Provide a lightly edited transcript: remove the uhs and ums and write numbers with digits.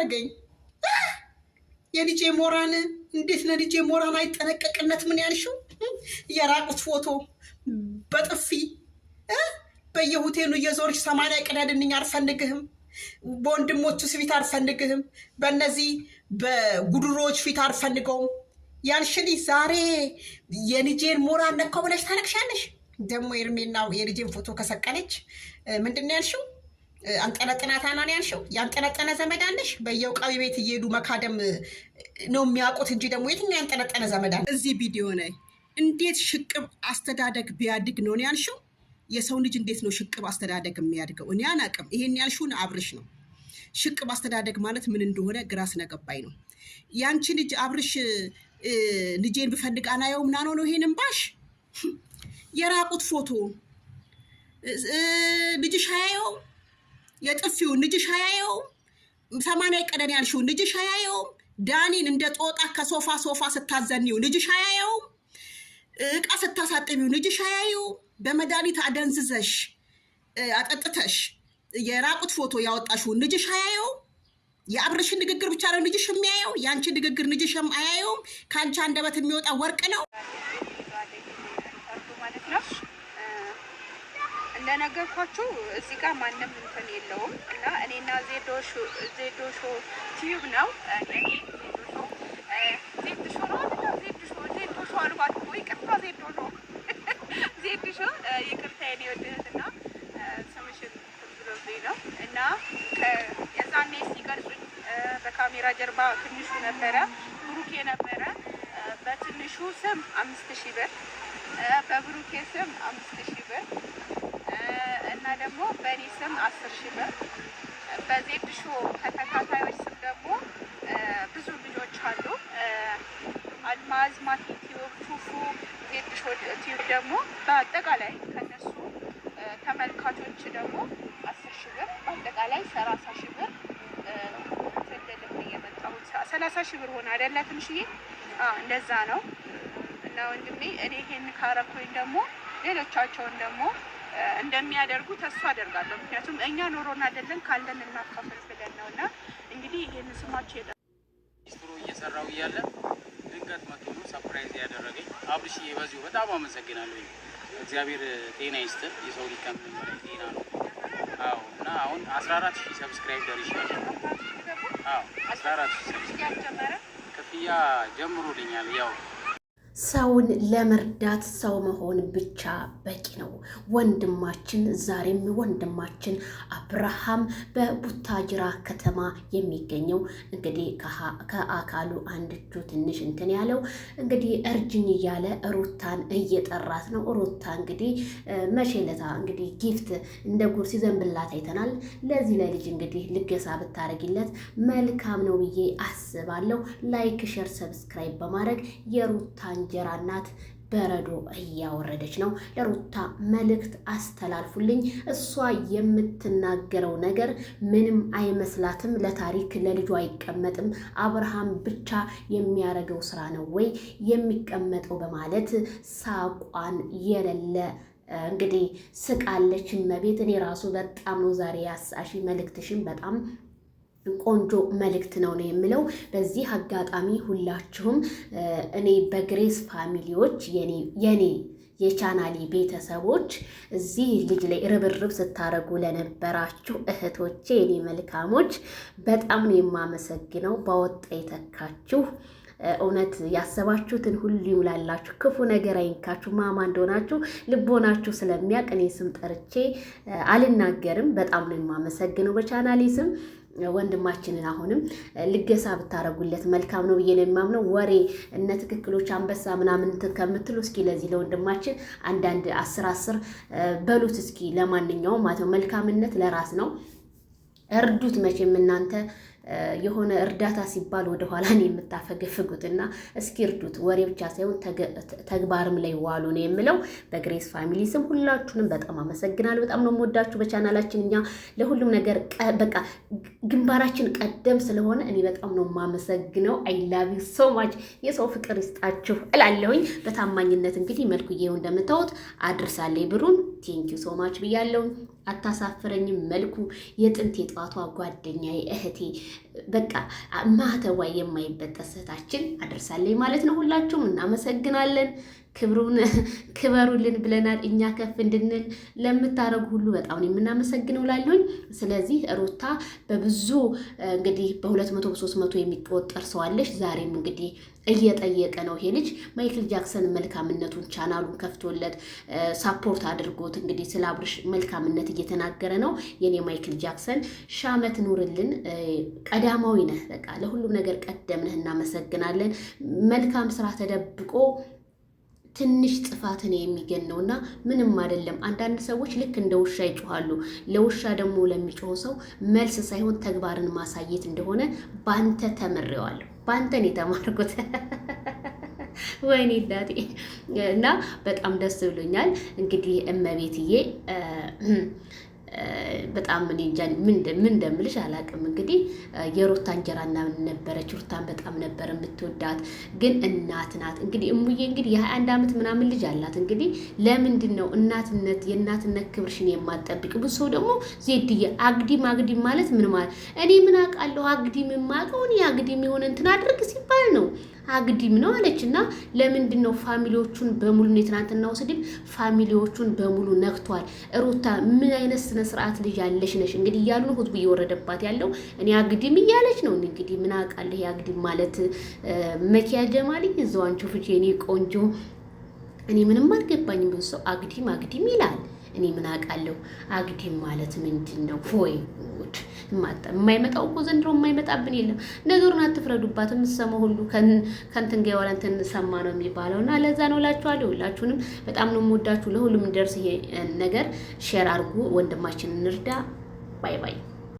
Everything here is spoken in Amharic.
አረገኝ? የልጄ ሞራን እንዴት ለልጄ ሞራን አይጠነቀቅነት? ምን ያልሽው? የራቁት ፎቶ በጥፊ በየሆቴሉ እየዞርሽ 80 ቅደድንኝ አልፈልግህም። በወንድሞቹ ፊት አልፈልግህም። በእነዚህ በጉድሮች ፊት አልፈልገውም ያልሽልኝ ዛሬ የልጄን ሞራል ነካው ብለሽ ታለቅሻለሽ። ደግሞ ኤርሜና የልጄን ፎቶ ከሰቀለች ምንድን ነው ያልሽው? አንጠለጥናታና ነው ያልሽው። ያንጠለጠነ ዘመድ አለሽ? በየውቃዊ ቤት እየሄዱ መካደም ነው የሚያውቁት እንጂ ደግሞ የትኛው ያንጠለጠነ ዘመድ አለ? እዚህ ቪዲዮ ላይ እንዴት ሽቅብ አስተዳደግ ቢያድግ ነው ያልሽው? የሰው ልጅ እንዴት ነው ሽቅብ አስተዳደግ የሚያድገው? እኔ አላቅም። ይሄን ያልሽውን አብርሽ ነው። ሽቅብ አስተዳደግ ማለት ምን እንደሆነ ግራ ስለገባኝ ነው። ያንቺ ልጅ አብርሽ ልጄን ብፈልግ አናየውም ና ነው ይሄን እምባሽ? የራቁት ፎቶ ልጅሽ አያየው? የጥፊውን ልጅሽ አያየው? 80 ቀደን ያልሽውን ልጅሽ አያየው? ዳኒን እንደ ጦጣ ከሶፋ ሶፋ ስታዘኒው ልጅሽ አያየው? እቃ ስታሳጥቢው ልጅሽ አያየው? በመድኃኒት አደንዝዘሽ አጠጥተሽ የራቁት ፎቶ ያወጣሽውን ልጅሽ አያየው? የአብርሽን ንግግር ብቻ ነው ልጅሽ የሚያየው? ያንቺ ንግግር ልጅሽም አያየውም? ከአንቺ አንደበት የሚወጣ ወርቅ ነው ማለት ነው። እንደነገርኳችሁ እዚህ ጋር ማንም እንትን የለውም እና እኔና ዜዶ ሾው ቲዩብ ነው። ዜዶ ሾው ነው አይደል? ዜዶ ሾው አልባት ወይ ይቅርታ፣ ዜዶ ነው ዜዶ ሾው ይቅርታ፣ የኔ ወድህትና ስምሽን ብሎብኝ ነው እና የዛኔ ሲገልጹኝ በካሜራ ጀርባ ትንሹ ነበረ ብሩኬ ነበረ። በትንሹ ስም 5000 ብር፣ በብሩኬ ስም 5000 ብር እና ደግሞ በእኔ ስም 10000 ብር። በዜድ ሾው ተከታታዮች ስም ደግሞ ብዙ ልጆች አሉ። አልማዝ፣ ማቲ ቲዩብ፣ ፉፉ፣ ዜድ ሾው ቲዩብ ደግሞ በአጠቃላይ ከነሱ ተመልካቾች ደግሞ 10000 ብር፣ በአጠቃላይ 30000 ብር ተደልም የመጣሁት 30000 ብር ሆነ አይደለ? ትንሽዬ እንደዛ ነው። እና ወንድሜ እኔ ይሄን ካረኩኝ ደግሞ ሌሎቻቸውን ደግሞ እንደሚያደርጉ ተስፋ አደርጋለሁ። ምክንያቱም እኛ ኖሮና አይደለም ካለን እናካፈል ብለን ነውና እንግዲህ ይሄን ስማቸው ሚስትሩ እየሰራው እያለ ድንገት መጥቶ ነው ሰርፕራይዝ ያደረገኝ። አብርሽዬ በዚሁ በጣም አመሰግናለሁ። እግዚአብሔር ጤና ይስጥ። የሰው ልጅ ከምንም በላይ ጤና ነው። አዎ። እና አሁን 14000 ሰብስክራይብ ደርሻለሁ። አዎ 14000 ሰብስክራይብ ክፍያ ጀምሮልኛል። ያው ሰውን ለመርዳት ሰው መሆን ብቻ በቂ ነው። ወንድማችን ዛሬም ወንድማችን አብርሃም በቡታጅራ ከተማ የሚገኘው እንግዲህ ከአካሉ አንድ እጁ ትንሽ እንትን ያለው እንግዲህ እርጅኝ እያለ ሩታን እየጠራት ነው። ሩታ እንግዲህ መቼለታ እንግዲህ ጊፍት እንደ ጉር ሲዘንብላት አይተናል። ለዚህ ለልጅ እንግዲህ ልገሳ ብታረጊለት መልካም ነው ብዬ አስባለሁ። ላይክ፣ ሼር፣ ሰብስክራይብ በማድረግ የሩታን እንጀራ እናት በረዶ እያወረደች ነው። ለሩታ መልእክት አስተላልፉልኝ። እሷ የምትናገረው ነገር ምንም አይመስላትም። ለታሪክ ለልጇ አይቀመጥም። አብርሃም ብቻ የሚያረገው ስራ ነው ወይ የሚቀመጠው በማለት ሳቋን የሌለ እንግዲህ ስቃለች። መቤት እኔ ራሱ በጣም ነው ዛሬ ያሳሺ መልእክትሽን በጣም ቆንጆ መልእክት ነው የምለው። በዚህ አጋጣሚ ሁላችሁም እኔ በግሬስ ፋሚሊዎች የኔ የቻናሊ ቤተሰቦች እዚህ ልጅ ላይ ርብርብ ስታረጉ ለነበራችሁ እህቶቼ የኔ መልካሞች በጣም ነው የማመሰግነው። ባወጣ የተካችሁ እውነት ያሰባችሁትን ሁሉ ይሙላላችሁ። ክፉ ነገር አይንካችሁ። ማማ እንደሆናችሁ ልቦናችሁ ስለሚያውቅ እኔ ስም ጠርቼ አልናገርም። በጣም ነው የማመሰግነው በቻናሊ ስም። ወንድማችንን አሁንም ልገሳ ብታረጉለት መልካም ነው ብዬ ነው የማምነው። ወሬ እነ ትክክሎች አንበሳ ምናምን ከምትሉ እስኪ ለዚህ ለወንድማችን አንዳንድ 10 በሉት እስኪ። ለማንኛውም ማለት ነው መልካምነት ለራስ ነው። እርዱት። መቼም እናንተ የሆነ እርዳታ ሲባል ወደ ኋላ ነው የምታፈገፍጉትና እስኪ እርዱት። ወሬ ብቻ ሳይሆን ተግባርም ላይ ዋሉ ነው የምለው። በግሬስ ፋሚሊ ስም ሁላችሁንም በጣም አመሰግናለሁ። በጣም ነው የምወዳችሁ። በቻናላችን እኛ ለሁሉም ነገር በቃ ግንባራችን ቀደም ስለሆነ እኔ በጣም ነው የማመሰግነው። አይ ላቭ ዩ ሶ ማች። የሰው ፍቅር ይስጣችሁ እላለሁኝ። በታማኝነት እንግዲህ መልኩዬው እንደምታዩት አድርሳለኝ ብሩን። ቴንክ ዩ ሶ ማች ብያለሁ። አታሳፍረኝም መልኩ። የጥንት የጧቷ ጓደኛዬ እህቴ በቃ ማህተዋ የማይበጠስ እህታችን አደርሳለኝ ማለት ነው። ሁላችሁም እናመሰግናለን። ክበሩልን ብለናል። እኛ ከፍ እንድንል ለምታረጉ ሁሉ በጣም ነው የምናመሰግነው ላለሁኝ። ስለዚህ ሩታ በብዙ እንግዲህ በ200 በ300 የሚቆጠር ሰው አለሽ። ዛሬም እንግዲህ እየጠየቀ ነው ይሄ ልጅ ማይክል ጃክሰን መልካምነቱን ቻናሉን ከፍቶለት ሳፖርት አድርጎት እንግዲህ ስለ አብርሽ መልካምነት እየተናገረ ነው። የኔ ማይክል ጃክሰን ሻመት ኑርልን፣ ቀዳማዊ ነህ። በቃ ለሁሉም ነገር ቀደምነህ። እናመሰግናለን። መልካም ስራ ተደብቆ ትንሽ ጥፋትን የሚገነውና ምንም አይደለም። አንዳንድ ሰዎች ልክ እንደ ውሻ ይጮሃሉ። ለውሻ ደግሞ ለሚጮህ ሰው መልስ ሳይሆን ተግባርን ማሳየት እንደሆነ ባንተ ተምሬዋለሁ። ባንተን የተማርኩት ወይኔ ዳቴ እና በጣም ደስ ብሎኛል። እንግዲህ እመቤትዬ በጣም እኔ እንጃ ምን እንደምልሽ አላውቅም። እንግዲህ የሩታ እንጀራ ነበረች። ሩታን በጣም ነበር የምትወዳት፣ ግን እናት ናት። እንግዲህ እሙዬ እንግዲህ የ21 ዓመት ምናምን ልጅ አላት። እንግዲህ ለምንድን ነው የእናትነት ክብርሽን የማትጠብቅ? ብዙ ሰው ደግሞ ዜድዬ አግዲም ማለት ምን ማለት? እኔ ምን አውቃለሁ? አግዲም የማውቀው እኔ አግዲም የሆነ እንትን አድርግ ሲባል ነው አግዲም ነው አለች። እና ለምንድን ነው ፋሚሊዎቹን በሙሉ የትናንትናው ስድብ ፋሚሊዎቹን በሙሉ ነክቷል። ሩታ ምን አይነት ስነ ስርዓት ልጅ ያለሽ ነሽ? እንግዲህ እያሉ ነው ህዝቡ እየወረደባት ያለው። እኔ አግዲም እያለች ነው። እንግዲህ ምን አውቃለሁ? አግዲም ማለት መኪያ ጀማሊ እዛው አንቺ ፍቼ እኔ ቆንጆ እኔ ምንም አልገባኝም። ብዙ ሰው አግዲም ይላል። እኔ ምን አውቃለሁ? አግዲም ማለት ምንድን ነው? ሆይ የማይመጣው እኮ ዘንድሮ የማይመጣብን የለም። ነገሩን አትፍረዱባት። የምትሰማው ሁሉ ከንትን ጋር ዋላ እንትን ሰማ ነው የሚባለው እና ለዛ ነው እላችኋለሁ። ሁላችሁንም በጣም ነው የምወዳችሁ። ለሁሉም እንደርስ ይሄ ነገር ሼር አድርጉ። ወንድማችንን እንርዳ። ባይ ባይ።